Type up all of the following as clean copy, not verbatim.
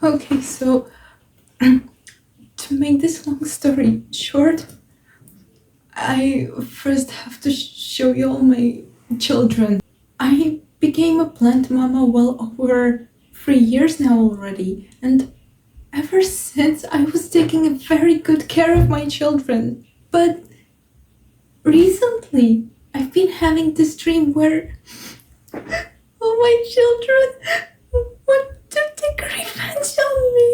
Okay, so to make this long story short, I first have to show you all my children. I became a plant mama well over 3 years now already, and ever since I was taking a very good care of my children. But recently, I've been having this dream where all my children want to take revenge on me.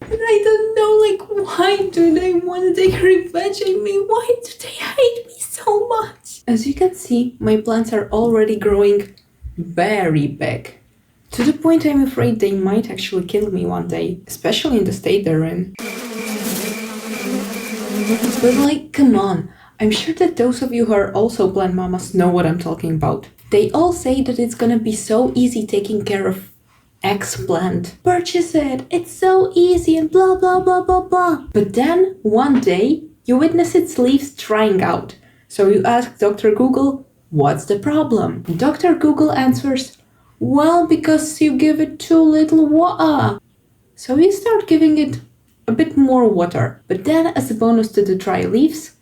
And I don't know, why do they want to take revenge on me? Why do they hate me so much? As you can see, my plants are already growing very big. To the point I'm afraid they might actually kill me one day, especially in the state they're in. But come on, I'm sure that those of you who are also plant mamas know what I'm talking about. They all say that it's gonna be so easy taking care of X plant. Purchase it, it's so easy and blah blah blah blah blah. But then, one day, you witness its leaves drying out. So you ask Dr. Google, what's the problem? Dr. Google answers, well, because you give it too little water. So you start giving it a bit more water. But then, as a bonus to the dry leaves,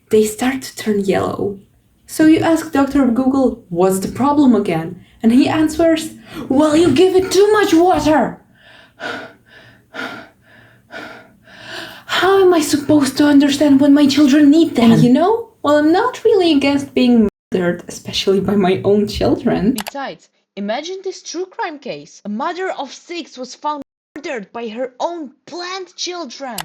they start to turn yellow. So you ask Dr. Google, what's the problem again? And he answers, well, you give it too much water. How am I supposed to understand what my children need then? And well, I'm not really against being murdered, especially by my own children. Besides, imagine this true crime case. A mother of 6 was found murdered by her own plant children.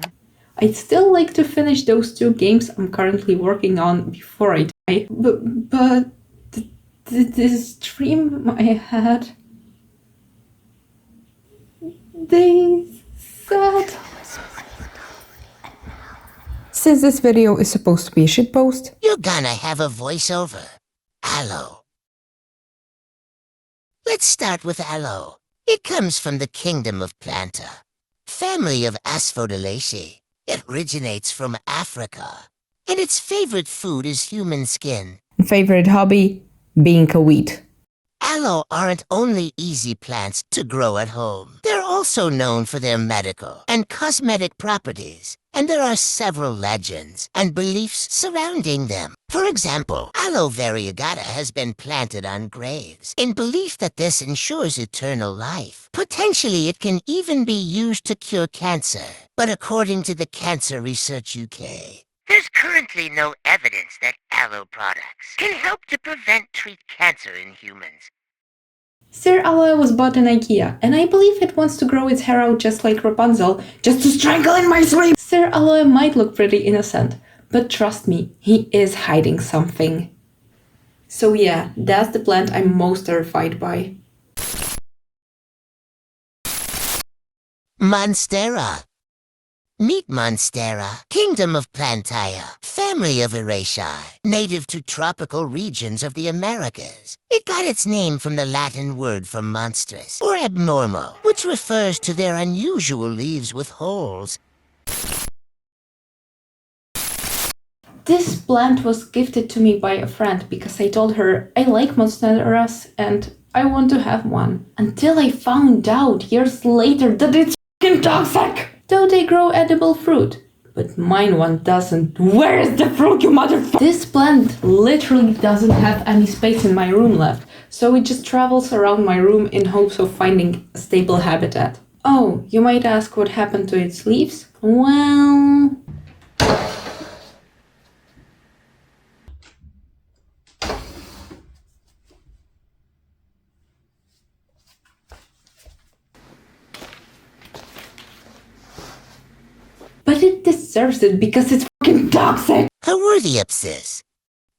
I'd still like to finish those 2 games I'm currently working on before I die. But this dream I had, they said... Since this video is supposed to be a shitpost, you're gonna have a voiceover. Aloe. Let's start with aloe. It comes from the kingdom of planta, family of Asphodelaceae. It originates from Africa, and its favorite food is human skin. Favorite hobby? Being a weed. Aloe aren't only easy plants to grow at home. They're also known for their medical and cosmetic properties, and there are several legends and beliefs surrounding them. For example, aloe variegata has been planted on graves in belief that this ensures eternal life. Potentially, it can even be used to cure cancer. But according to the Cancer Research UK, there's currently no evidence that aloe products can help to treat cancer in humans. Sir Aloe was bought in IKEA, and I believe it wants to grow its hair out just like Rapunzel, just to strangle in my sleep! Sir Aloe might look pretty innocent, but trust me, he is hiding something. So yeah, that's the plant I'm most terrified by. Monstera. Meet monstera, kingdom of Plantaya, family of Eraceae, native to tropical regions of the Americas. It got its name from the Latin word for monstrous, or abnormal, which refers to their unusual leaves with holes. This plant was gifted to me by a friend because I told her I like monsteras and I want to have one. Until I found out years later that it's f***ing toxic! Though they grow edible fruit. But mine one doesn't. Where is the fruit, you motherfucker? This plant literally doesn't have any space in my room left, so it just travels around my room in hopes of finding a stable habitat. Oh, you might ask what happened to its leaves? Well... But it deserves it because it's fucking toxic! Hfs'y.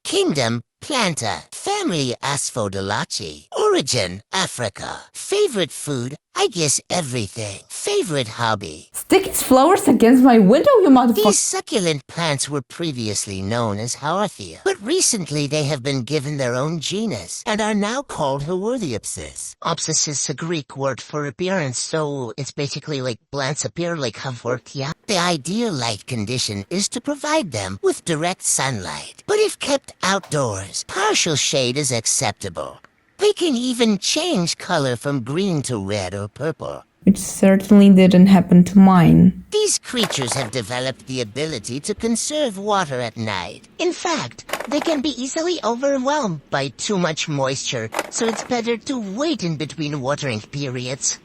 Kingdom, planta, family Asphodelaceae, origin, Africa. Favorite food, I guess everything. Favorite hobby. Stick its flowers against my window, you motherfucker! These succulent plants were previously known as hfs'y, but recently they have been given their own genus and are now called hfs'y. Opsis is a Greek word for appearance, so it's basically like plants appear like hfs'y. The ideal light condition is to provide them with direct sunlight, but if kept outdoors, partial shade is acceptable. They can even change color from green to red or purple. which certainly didn't happen to mine. These creatures have developed the ability to conserve water at night. In fact, they can be easily overwhelmed by too much moisture, so it's better to wait in between watering periods.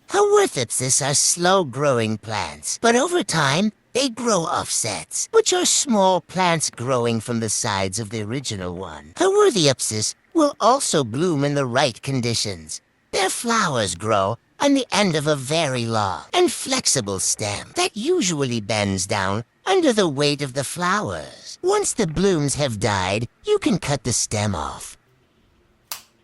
Hfs'y are slow-growing plants, but over time, they grow offsets, which are small plants growing from the sides of the original one. Hfs'y will also bloom in the right conditions. Their flowers grow on the end of a very long and flexible stem that usually bends down under the weight of the flowers. Once the blooms have died, you can cut the stem off.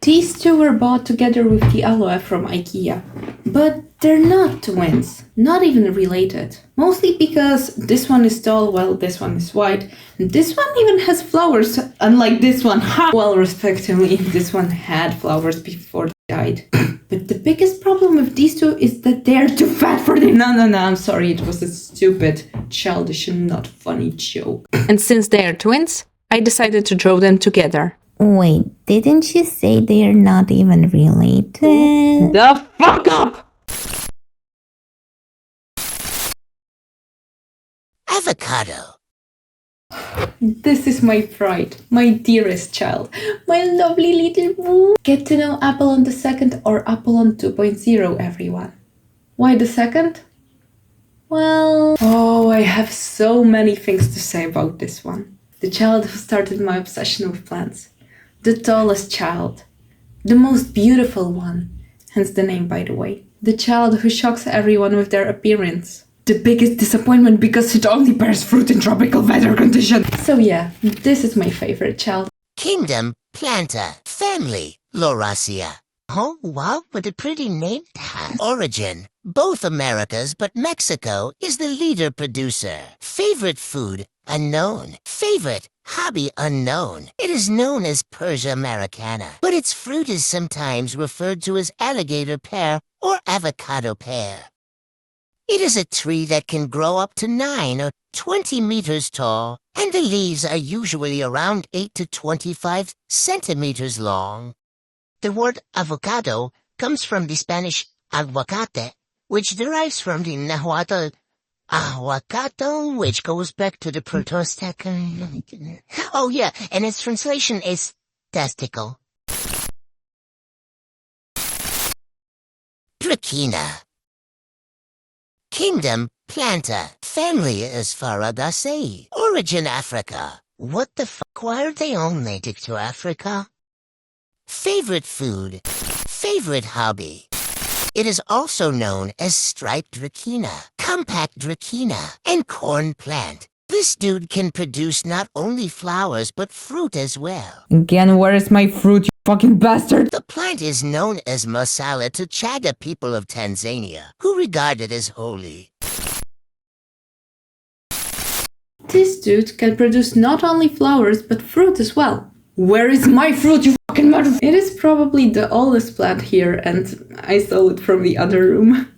These two were bought together with the aloe from IKEA, but they're not twins, not even related. Mostly because this one is tall while this one is wide, and this one even has flowers, unlike this one. Well, respectively, this one had flowers before they died. But the biggest problem with these two is that they're too fat for the— No, I'm sorry, it was a stupid, childish and not funny joke. And since they are twins, I decided to draw them together. Wait, didn't you say they're not even related? The fuck up! Avocado. This is my pride, my dearest child, my lovely little boo. Get to know Apollon II or Apollon 2.0, everyone. Why the second? Well, I have so many things to say about this one. The child who started my obsession with plants. The tallest child. The most beautiful one. Hence the name, by the way. The child who shocks everyone with their appearance. The biggest disappointment because it only bears fruit in tropical weather conditions. So yeah, this is my favorite child. Kingdom, planta, family, Laurasia. Oh, wow, what a pretty name to have. Origin, both Americas, but Mexico is the leader producer. Favorite food, unknown. Favorite hobby, unknown. It is known as Persia americana, but its fruit is sometimes referred to as alligator pear or avocado pear. It is a tree that can grow up to 9 or 20 meters tall, and the leaves are usually around 8 to 25 centimeters long. The word avocado comes from the Spanish aguacate, which derives from the Nahuatl aguacado, which goes back to the Proto-Aztecan. Oh yeah, and its translation is testicle. Dracaena. Kingdom, planta, family is Faradaceae. Origin, Africa. What the fuck, why are they all native to Africa? Favorite food, favorite hobby. It is also known as striped dracaena, compact dracaena, and corn plant. This dude can produce not only flowers but fruit as well. Again, where is my fruit, you fucking bastard? The plant is known as masala to Chaga people of Tanzania, who regard it as holy. This dude can produce not only flowers but fruit as well. Where is my fruit, you fucking mother? It is probably the oldest plant here, and I stole it from the other room.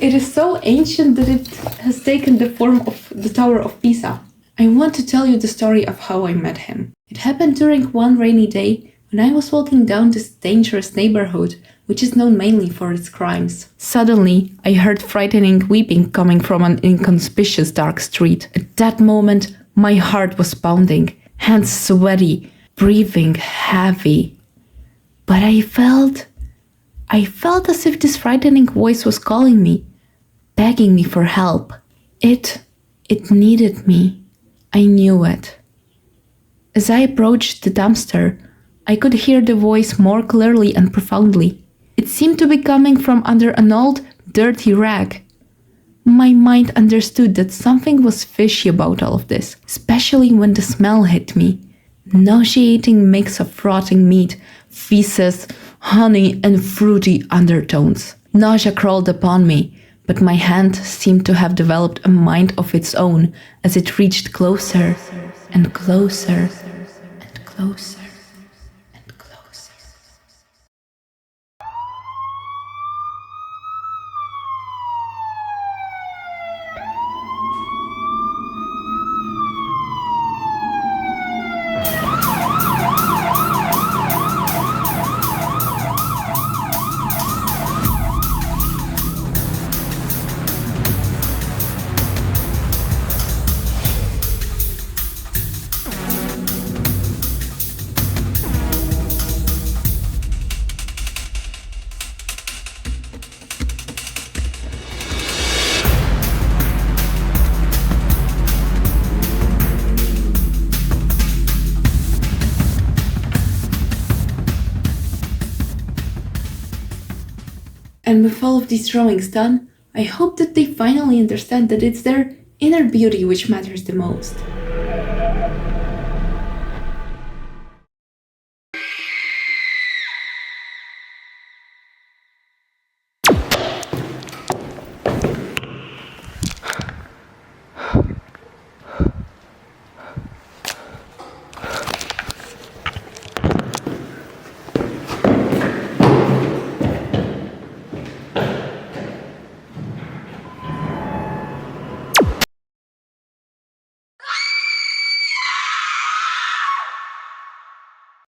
It is so ancient that it has taken the form of the Tower of Pisa. I want to tell you the story of how I met him. It happened during one rainy day when I was walking down this dangerous neighborhood, which is known mainly for its crimes. Suddenly, I heard frightening weeping coming from an inconspicuous dark street. At that moment, my heart was pounding, hands sweaty, breathing heavy. But I felt as if this frightening voice was calling me, begging me for help. It needed me. I knew it. As I approached the dumpster, I could hear the voice more clearly and profoundly. It seemed to be coming from under an old, dirty rag. My mind understood that something was fishy about all of this, especially when the smell hit me. Nauseating mix of rotting meat, feces, honey, and fruity undertones. Nausea crawled upon me, but my hand seemed to have developed a mind of its own as it reached closer and closer and closer and closer. And with all of these drawings done, I hope that they finally understand that it's their inner beauty which matters the most.